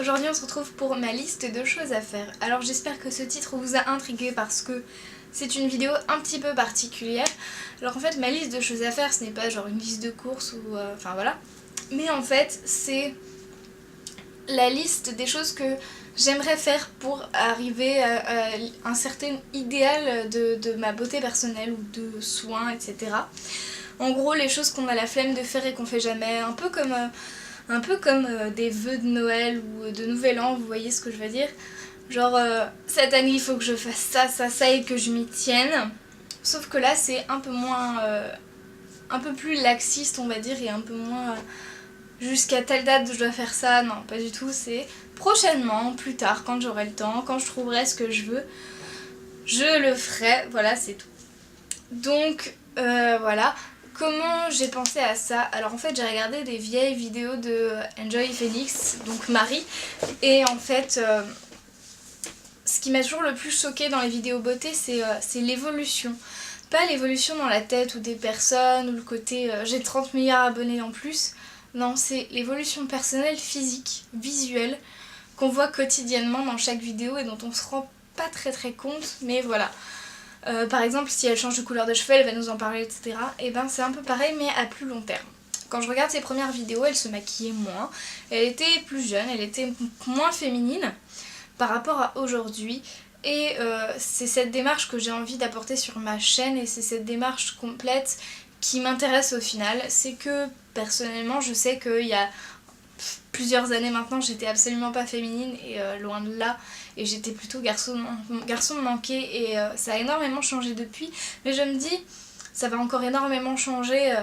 aujourd'hui on se retrouve pour ma liste de choses à faire. Alors j'espère que ce titre vous a intrigué parce que c'est une vidéo un petit peu particulière. Alors en fait ma liste de choses à faire ce n'est pas genre une liste de courses ou enfin voilà. Mais en fait c'est la liste des choses que j'aimerais faire pour arriver à un certain idéal de ma beauté personnelle ou de soins, etc. En gros les choses qu'on a la flemme de faire et qu'on fait jamais, un peu comme des vœux de Noël ou de Nouvel An, vous voyez ce que je veux dire. Genre cette année il faut que je fasse ça et que je m'y tienne. Sauf que là c'est un peu moins, un peu plus laxiste on va dire et un peu moins jusqu'à telle date je dois faire ça. Non pas du tout, c'est prochainement, plus tard quand j'aurai le temps, quand je trouverai ce que je veux, je le ferai, voilà c'est tout. Donc voilà. Comment j'ai pensé à ça? Alors en fait j'ai regardé des vieilles vidéos de Enjoy Phoenix, donc Marie, et en fait ce qui m'a toujours le plus choqué dans les vidéos beauté c'est l'évolution. Pas l'évolution dans la tête ou des personnes ou le côté j'ai 30 milliards d'abonnés en plus, non c'est l'évolution personnelle, physique, visuelle qu'on voit quotidiennement dans chaque vidéo et dont on se rend pas très compte, mais voilà. Par exemple si elle change de couleur de cheveux elle va nous en parler etc. Et ben c'est un peu pareil mais à plus long terme. Quand je regarde ses premières vidéos elle se maquillait moins, elle était plus jeune, elle était moins féminine par rapport à aujourd'hui. Et c'est cette démarche que j'ai envie d'apporter sur ma chaîne et c'est cette démarche complète qui m'intéresse au final. C'est que personnellement je sais qu'il y a plusieurs années maintenant j'étais absolument pas féminine et loin de là, et j'étais plutôt garçon manqué et ça a énormément changé depuis, mais je me dis ça va encore énormément changer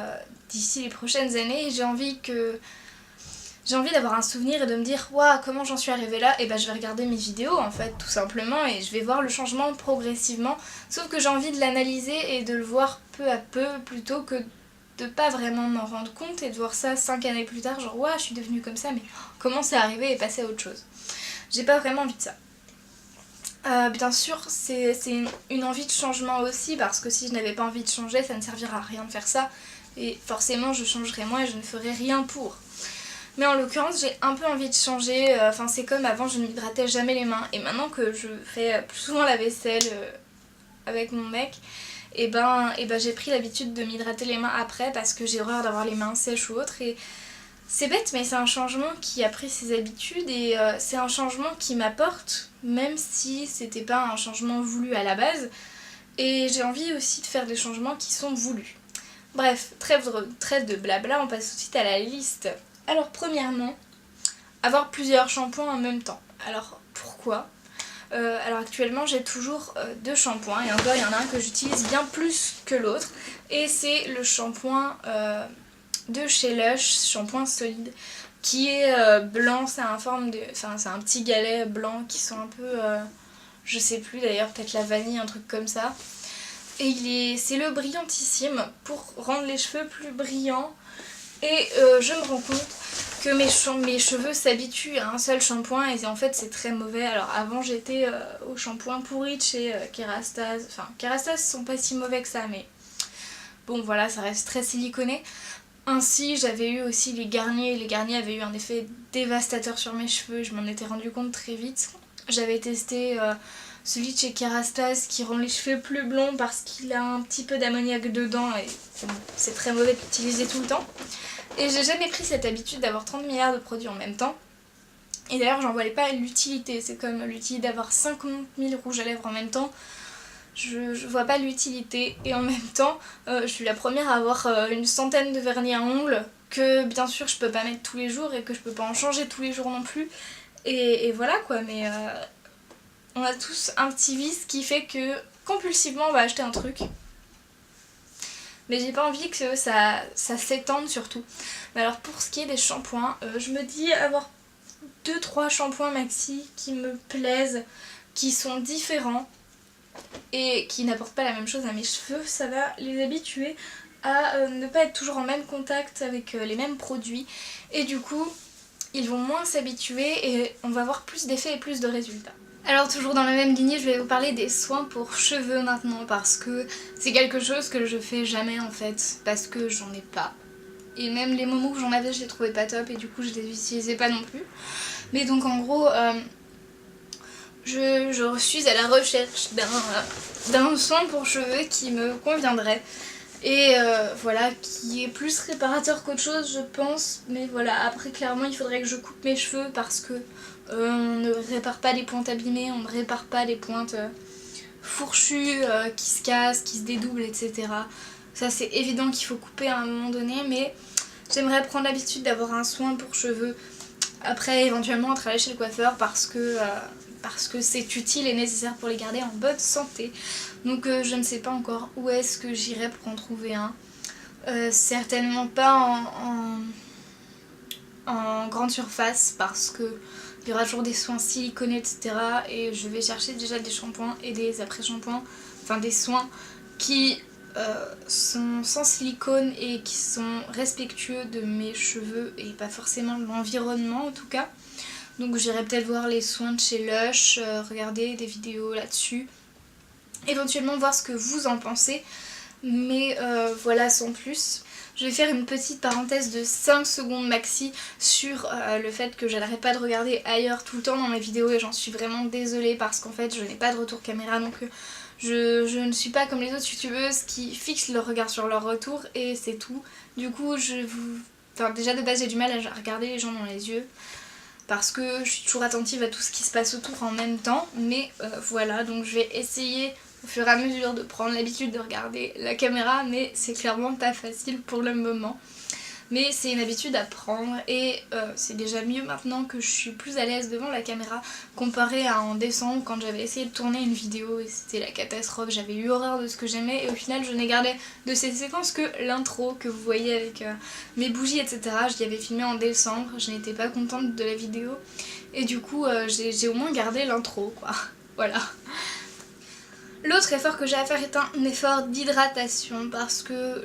d'ici les prochaines années et j'ai envie d'avoir un souvenir et de me dire waouh comment j'en suis arrivée là, et ben je vais regarder mes vidéos en fait tout simplement et je vais voir le changement progressivement, sauf que j'ai envie de l'analyser et de le voir peu à peu plutôt que de pas vraiment m'en rendre compte et de voir ça 5 années plus tard, genre waouh je suis devenue comme ça mais comment c'est arrivé et passer à autre chose. J'ai pas vraiment envie de ça. Bien sûr c'est une envie de changement aussi parce que si je n'avais pas envie de changer ça ne servira à rien de faire ça et forcément je changerai moins et je ne ferai rien pour. Mais en l'occurrence j'ai un peu envie de changer, enfin c'est comme avant je ne m'hydratais jamais les mains et maintenant que je fais plus souvent la vaisselle avec mon mec, et ben j'ai pris l'habitude de m'hydrater les mains après parce que j'ai horreur d'avoir les mains sèches ou autre, et c'est bête mais c'est un changement qui a pris ses habitudes et c'est un changement qui m'apporte même si c'était pas un changement voulu à la base, et j'ai envie aussi de faire des changements qui sont voulus. Bref, trêve de blabla, on passe tout de suite à la liste. Alors premièrement, avoir plusieurs shampoings en même temps. Alors pourquoi ? Alors actuellement j'ai toujours 2 shampoings et encore il y en a un que j'utilise bien plus que l'autre et c'est le shampoing de chez Lush, shampoing solide, qui est blanc, c'est c'est un petit galet blanc qui sent un peu, je sais plus d'ailleurs, peut-être la vanille, un truc comme ça. Et c'est le brillantissime pour rendre les cheveux plus brillants. Et je me rends compte que mes cheveux s'habituent à un seul shampoing et en fait c'est très mauvais. Alors avant j'étais au shampoing pourri de chez Kerastase. Enfin Kerastase sont pas si mauvais que ça mais bon voilà ça reste très siliconé. Ainsi j'avais eu aussi les Garnier avaient eu un effet dévastateur sur mes cheveux, je m'en étais rendu compte très vite. J'avais testé celui de chez Kerastase qui rend les cheveux plus blonds parce qu'il a un petit peu d'ammoniac dedans et c'est très mauvais d'utiliser tout le temps. Et j'ai jamais pris cette habitude d'avoir 30 milliards de produits en même temps. Et d'ailleurs j'en voyais pas l'utilité, c'est comme l'utilité d'avoir 50 000 rouges à lèvres en même temps. Je vois pas l'utilité et en même temps je suis la première à avoir une centaine de vernis à ongles que bien sûr je peux pas mettre tous les jours et que je peux pas en changer tous les jours non plus. Et voilà quoi, mais on a tous un petit vice qui fait que compulsivement on va acheter un truc. Mais j'ai pas envie que ça s'étende surtout. Mais alors pour ce qui est des shampoings, je me dis avoir 2-3 shampoings maxi qui me plaisent, qui sont différents et qui n'apportent pas la même chose à mes cheveux, ça va les habituer à ne pas être toujours en même contact avec les mêmes produits et du coup ils vont moins s'habituer et on va avoir plus d'effets et plus de résultats. Alors toujours dans la même lignée, je vais vous parler des soins pour cheveux maintenant parce que c'est quelque chose que je fais jamais en fait parce que j'en ai pas. et même les moments où j'en avais je les trouvais pas top et du coup je les utilisais pas non plus. Mais donc en gros je suis à la recherche d'un soin pour cheveux qui me conviendrait. Et voilà, qui est plus réparateur qu'autre chose je pense. Mais voilà, après clairement il faudrait que je coupe mes cheveux parce que on ne répare pas les pointes abîmées, on ne répare pas les pointes fourchues qui se cassent, qui se dédoublent, etc. Ça c'est évident qu'il faut couper à un moment donné, mais j'aimerais prendre l'habitude d'avoir un soin pour cheveux. Après éventuellement aller chez le coiffeur parce que c'est utile et nécessaire pour les garder en bonne santé. Donc je ne sais pas encore où est-ce que j'irai pour en trouver un. Certainement pas en grande surface parce que il y aura toujours des soins siliconés, etc. Et je vais chercher déjà des shampoings et des après-shampoings, enfin des soins qui sont sans silicone et qui sont respectueux de mes cheveux et pas forcément de l'environnement en tout cas. Donc j'irai peut-être voir les soins de chez Lush, regarder des vidéos là-dessus, éventuellement voir ce que vous en pensez, mais voilà sans plus. Je vais faire une petite parenthèse de 5 secondes maxi sur le fait que je n'arrête pas de regarder ailleurs tout le temps dans mes vidéos et j'en suis vraiment désolée parce qu'en fait je n'ai pas de retour caméra donc je ne suis pas comme les autres youtubeuses qui fixent leur regard sur leur retour et c'est tout. Du coup déjà de base j'ai du mal à regarder les gens dans les yeux parce que je suis toujours attentive à tout ce qui se passe autour en même temps, mais voilà, donc je vais essayer au fur et à mesure de prendre l'habitude de regarder la caméra, mais c'est clairement pas facile pour le moment. Mais c'est une habitude à prendre et c'est déjà mieux maintenant que je suis plus à l'aise devant la caméra comparé à en décembre quand j'avais essayé de tourner une vidéo et c'était la catastrophe, j'avais eu horreur de ce que j'aimais et au final je n'ai gardé de ces séquences que l'intro que vous voyez avec mes bougies etc. Je l'avais filmé en décembre, je n'étais pas contente de la vidéo et du coup j'ai au moins gardé l'intro quoi, voilà. L'autre effort que j'ai à faire est un effort d'hydratation parce que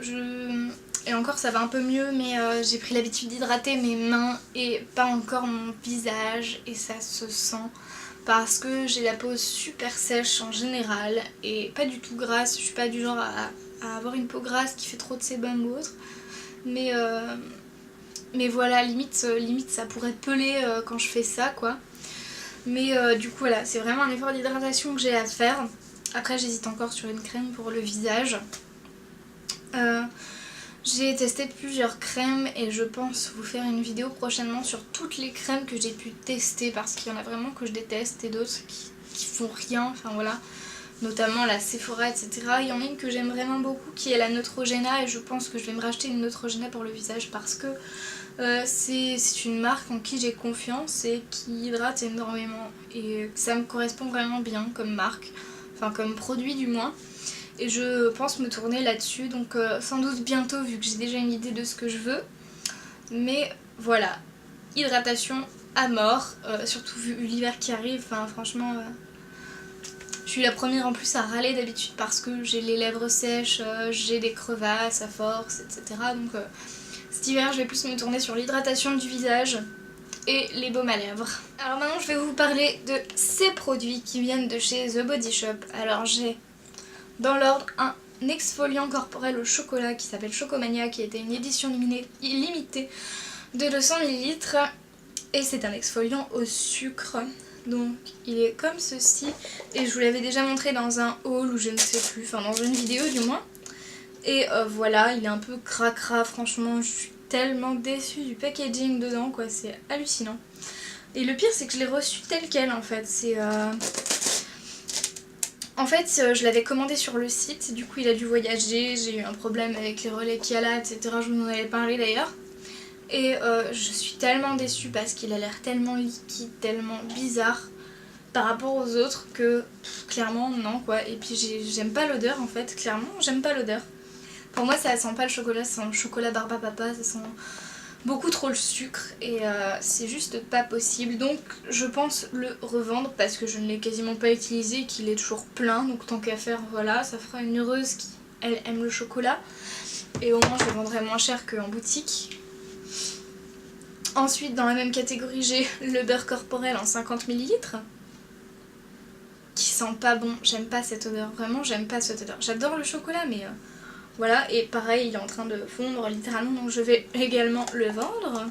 et encore ça va un peu mieux mais j'ai pris l'habitude d'hydrater mes mains et pas encore mon visage et ça se sent parce que j'ai la peau super sèche en général et pas du tout grasse, je suis pas du genre à avoir une peau grasse qui fait trop de sébum ou autre mais voilà limite ça pourrait peler quand je fais ça quoi. Mais du coup voilà, c'est vraiment un effort d'hydratation que j'ai à faire. Après j'hésite encore sur une crème pour le visage. J'ai testé plusieurs crèmes et je pense vous faire une vidéo prochainement sur toutes les crèmes que j'ai pu tester parce qu'il y en a vraiment que je déteste et d'autres qui font rien, enfin voilà. Notamment la Sephora etc. Il y en a une que j'aime vraiment beaucoup qui est la Neutrogena et je pense que je vais me racheter une Neutrogena pour le visage parce que c'est une marque en qui j'ai confiance et qui hydrate énormément et ça me correspond vraiment bien comme marque, enfin comme produit du moins. Et je pense me tourner là-dessus, donc sans doute bientôt vu que j'ai déjà une idée de ce que je veux. Mais voilà, hydratation à mort, surtout vu l'hiver qui arrive, enfin franchement... je suis la première en plus à râler d'habitude parce que j'ai les lèvres sèches, j'ai des crevasses à force, etc. Donc cet hiver je vais plus me tourner sur l'hydratation du visage et les baumes à lèvres. Alors maintenant je vais vous parler de ces produits qui viennent de chez The Body Shop. Alors j'ai dans l'ordre un exfoliant corporel au chocolat qui s'appelle Chocomania qui était une édition limitée de 200 ml et c'est un exfoliant au sucre. Donc il est comme ceci et je vous l'avais déjà montré dans un haul ou je ne sais plus, enfin dans une vidéo du moins. Et voilà, il est un peu cracra, franchement je suis tellement déçue du packaging dedans quoi, c'est hallucinant. Et le pire c'est que je l'ai reçu tel quel en fait, c'est... En fait, je l'avais commandé sur le site, du coup il a dû voyager, j'ai eu un problème avec les relais qu'il y a là, etc. Je vous en avais parlé d'ailleurs. Et je suis tellement déçue parce qu'il a l'air tellement liquide, tellement bizarre par rapport aux autres que clairement non quoi. Et puis j'aime pas l'odeur en fait, clairement j'aime pas l'odeur. Pour moi ça sent pas le chocolat, ça sent le chocolat barbe à papa, ça sent beaucoup trop le sucre et c'est juste pas possible. Donc je pense le revendre parce que je ne l'ai quasiment pas utilisé, qu'il est toujours plein. Donc tant qu'à faire, voilà, ça fera une heureuse qui elle aime le chocolat. Et au moins je le vendrai moins cher qu'en boutique. Ensuite dans la même catégorie j'ai le beurre corporel en 50 ml qui sent pas bon, j'aime pas cette odeur, vraiment j'aime pas cette odeur. J'adore le chocolat mais Voilà, et pareil, il est en train de fondre littéralement, donc je vais également le vendre.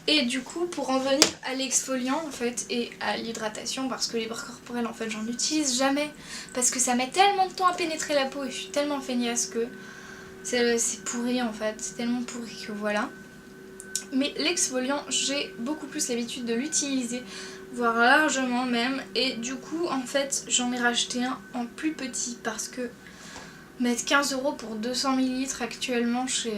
Et du coup, pour en venir à l'exfoliant en fait et à l'hydratation, parce que les beurres corporels en fait j'en utilise jamais, parce que ça met tellement de temps à pénétrer la peau et je suis tellement feignasse que c'est pourri en fait, c'est tellement pourri que voilà. Mais l'exfoliant, j'ai beaucoup plus l'habitude de l'utiliser, voire largement même, et du coup en fait j'en ai racheté un en plus petit parce que mettre 15 € pour 200 ml actuellement chez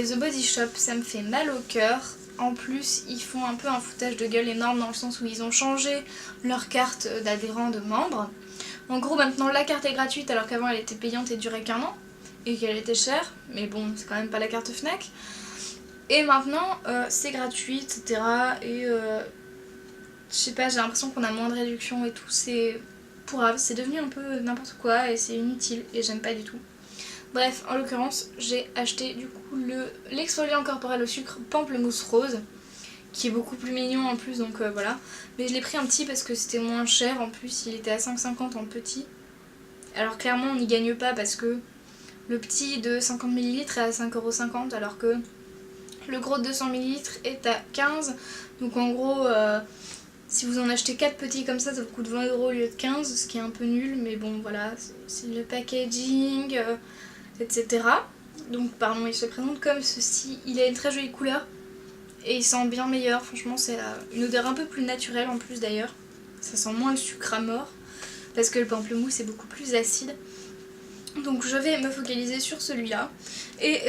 The Body Shop, ça me fait mal au cœur. En plus, ils font un peu un foutage de gueule énorme dans le sens où ils ont changé leur carte d'adhérent de membre. En gros, maintenant la carte est gratuite alors qu'avant elle était payante et durait qu'1 an et qu'elle était chère, mais bon, c'est quand même pas la carte Fnac. Et maintenant, c'est gratuit, etc. Et je sais pas, j'ai l'impression qu'on a moins de réduction et tout, c'est pourrave, c'est devenu un peu n'importe quoi et c'est inutile et j'aime pas du tout. Bref, en l'occurrence, j'ai acheté du coup l'exfoliant corporel au sucre pamplemousse rose, qui est beaucoup plus mignon en plus, donc voilà. Mais je l'ai pris un petit parce que c'était moins cher, en plus il était à 5,50 en petit. Alors clairement on n'y gagne pas parce que le petit de 50 ml est à 5,50 € alors que le gros de 200 ml est à 15. Donc en gros, si vous en achetez 4 petits comme ça vous coûte 20 € au lieu de 15, ce qui est un peu nul, mais bon voilà, c'est le packaging, etc. Donc pardon, il se présente comme ceci, il a une très jolie couleur et il sent bien meilleur, franchement c'est une odeur un peu plus naturelle en plus d'ailleurs, ça sent moins le sucre à mort parce que le pamplemousse est beaucoup plus acide. Donc je vais me focaliser sur celui-là et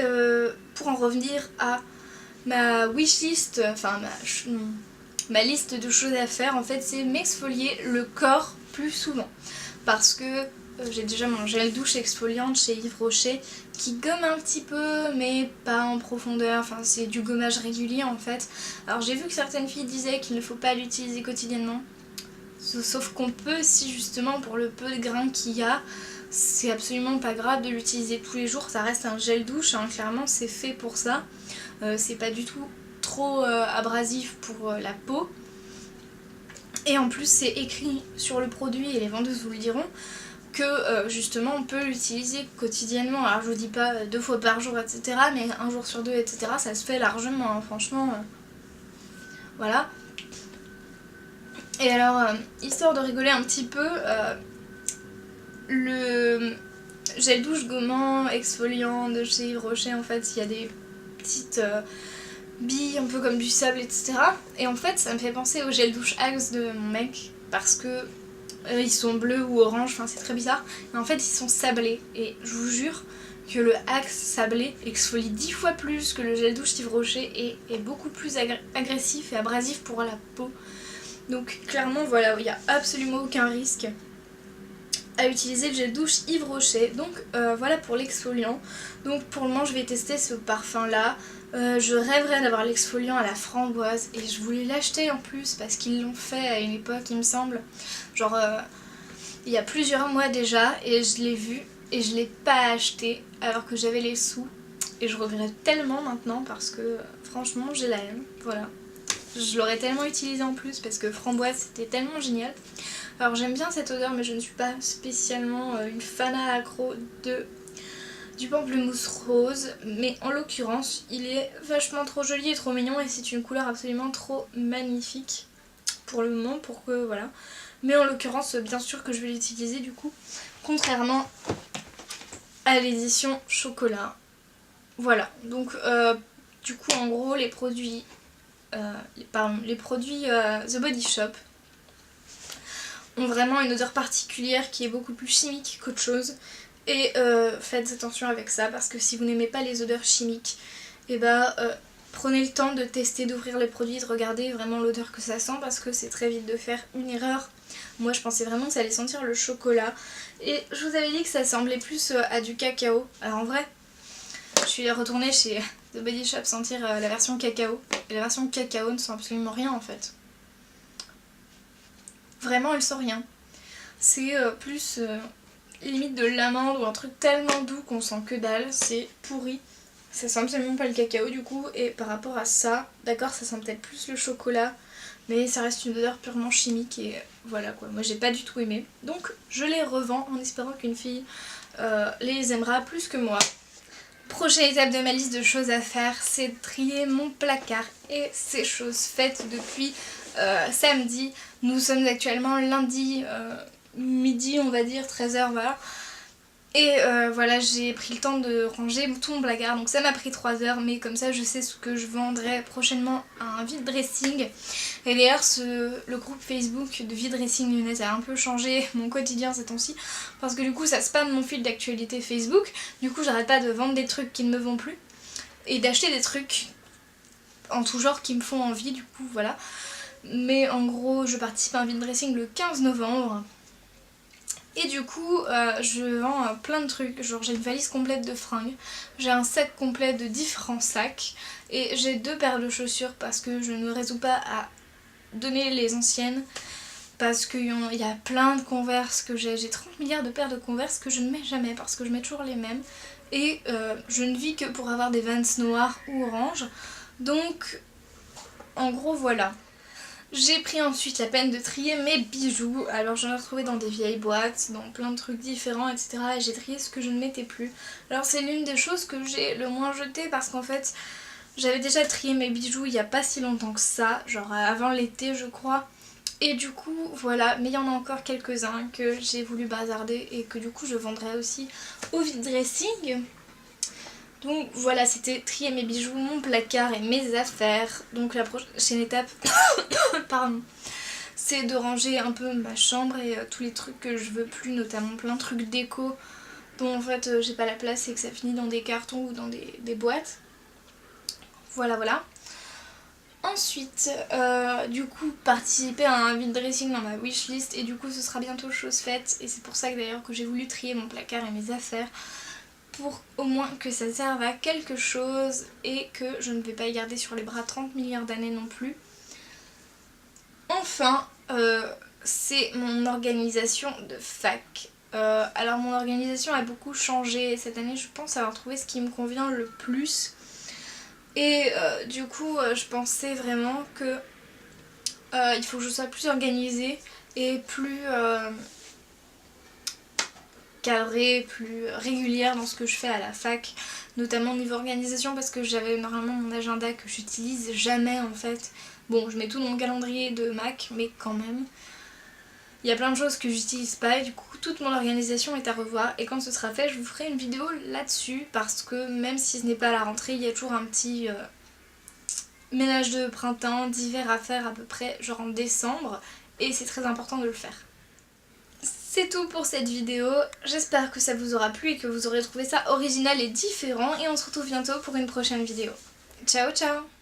pour en revenir à ma wishlist, enfin ma liste de choses à faire en fait, c'est m'exfolier le corps plus souvent parce que j'ai déjà mon gel douche exfoliante chez Yves Rocher qui gomme un petit peu mais pas en profondeur, enfin c'est du gommage régulier en fait. Alors j'ai vu que certaines filles disaient qu'il ne faut pas l'utiliser quotidiennement, sauf qu'on peut si justement pour le peu de grains qu'il y a, c'est absolument pas grave de l'utiliser tous les jours, ça reste un gel douche, hein, clairement c'est fait pour ça, c'est pas du tout trop abrasif pour la peau. Et en plus c'est écrit sur le produit et les vendeuses vous le diront que justement on peut l'utiliser quotidiennement. Alors je vous dis pas 2 fois par jour etc, mais un jour sur 2 etc, ça se fait largement hein, franchement voilà. Et alors histoire de rigoler un petit peu, le gel douche gommant exfoliant de chez Yves Rocher en fait il y a des petites billes un peu comme du sable etc, et en fait ça me fait penser au gel douche Axe de mon mec parce que ils sont bleus ou orange, enfin c'est très bizarre, et en fait ils sont sablés et je vous jure que le Axe sablé exfolie 10 fois plus que le gel douche Yves Rocher et est beaucoup plus agressif et abrasif pour la peau. Donc clairement voilà, il n'y a absolument aucun risque à utiliser le gel douche Yves Rocher. Donc voilà pour l'exfoliant. Donc pour le moment je vais tester ce parfum là. Je rêverais d'avoir l'exfoliant à la framboise et je voulais l'acheter en plus parce qu'ils l'ont fait à une époque il me semble. Genre il y a plusieurs mois déjà et je l'ai vu et je l'ai pas acheté alors que j'avais les sous. Et je regrette tellement maintenant parce que franchement j'ai la haine. Voilà. Je l'aurais tellement utilisé en plus parce que framboise c'était tellement génial. Alors j'aime bien cette odeur mais je ne suis pas spécialement une fana accro du pamplemousse rose, mais en l'occurrence il est vachement trop joli et trop mignon et c'est une couleur absolument trop magnifique pour le moment pour que voilà. Mais en l'occurrence bien sûr que je vais l'utiliser du coup, contrairement à l'édition chocolat. Voilà, donc du coup en gros les produits The Body Shop ont vraiment une odeur particulière qui est beaucoup plus chimique qu'autre chose. Et faites attention avec ça parce que si vous n'aimez pas les odeurs chimiques, et prenez le temps de tester, d'ouvrir les produits, de regarder vraiment l'odeur que ça sent parce que c'est très vite de faire une erreur. Moi je pensais vraiment que ça allait sentir le chocolat et je vous avais dit que ça semblait plus à du cacao. Alors en vrai, je suis retournée chez The Body Shop sentir la version cacao et la version cacao ne sent absolument rien en fait. Vraiment elle sent rien. C'est plus limite de l'amande ou un truc tellement doux qu'on sent que dalle, c'est pourri. Ça sent absolument pas le cacao du coup et par rapport à ça, d'accord ça sent peut-être plus le chocolat mais ça reste une odeur purement chimique et voilà quoi, moi j'ai pas du tout aimé. Donc je les revends en espérant qu'une fille les aimera plus que moi. Prochaine étape de ma liste de choses à faire, c'est de trier mon placard et c'est chose faite depuis samedi. Nous sommes actuellement lundi midi, on va dire 13h, voilà. Et voilà, j'ai pris le temps de ranger tout mon placard, donc ça m'a pris 3 heures, mais comme ça je sais ce que je vendrai prochainement à un vide dressing. Et d'ailleurs le groupe Facebook de vide dressing lyonnaise a un peu changé mon quotidien ces temps-ci, parce que du coup ça spamme mon fil d'actualité Facebook, du coup j'arrête pas de vendre des trucs qui ne me vont plus, et d'acheter des trucs en tout genre qui me font envie, du coup voilà. Mais en gros je participe à un vide dressing le 15 novembre. Et du coup je vends plein de trucs, genre j'ai une valise complète de fringues, j'ai un sac complet de différents sacs et j'ai 2 paires de chaussures parce que je ne me résous pas à donner les anciennes, parce qu'il y a plein de Converse que j'ai 30 milliards de paires de Converse que je ne mets jamais parce que je mets toujours les mêmes et je ne vis que pour avoir des Vans noirs ou orange, donc en gros voilà. J'ai pris ensuite la peine de trier mes bijoux, alors j'en ai retrouvé dans des vieilles boîtes, dans plein de trucs différents, etc. Et j'ai trié ce que je ne mettais plus. Alors c'est l'une des choses que j'ai le moins jeté parce qu'en fait j'avais déjà trié mes bijoux il n'y a pas si longtemps que ça, genre avant l'été je crois. Et du coup voilà, mais il y en a encore quelques-uns que j'ai voulu bazarder et que du coup je vendrai aussi au vide dressing. Donc voilà, c'était trier mes bijoux, mon placard et mes affaires. Donc la prochaine étape, pardon, c'est de ranger un peu ma chambre et tous les trucs que je veux plus, notamment plein de trucs déco dont en fait j'ai pas la place et que ça finit dans des cartons ou dans des boîtes. Voilà voilà. Ensuite, du coup, participer à un vide dressing dans ma wishlist et du coup ce sera bientôt chose faite et c'est pour ça que d'ailleurs que j'ai voulu trier mon placard et mes affaires, pour au moins que ça serve à quelque chose et que je ne vais pas y garder sur les bras 30 milliards d'années non plus. Enfin, c'est mon organisation de fac. Alors mon organisation a beaucoup changé cette année, je pense avoir trouvé ce qui me convient le plus. Et du coup, je pensais vraiment que il faut que je sois plus organisée et plus cadrée, plus régulière dans ce que je fais à la fac, notamment niveau organisation parce que j'avais normalement mon agenda que j'utilise jamais en fait. Bon, je mets tout dans mon calendrier de Mac, mais quand même. Il y a plein de choses que j'utilise pas et du coup toute mon organisation est à revoir et quand ce sera fait je vous ferai une vidéo là-dessus parce que même si ce n'est pas à la rentrée, il y a toujours un petit ménage de printemps, d'hiver à faire à peu près genre en décembre et c'est très important de le faire. C'est tout pour cette vidéo, j'espère que ça vous aura plu et que vous aurez trouvé ça original et différent et on se retrouve bientôt pour une prochaine vidéo. Ciao ciao!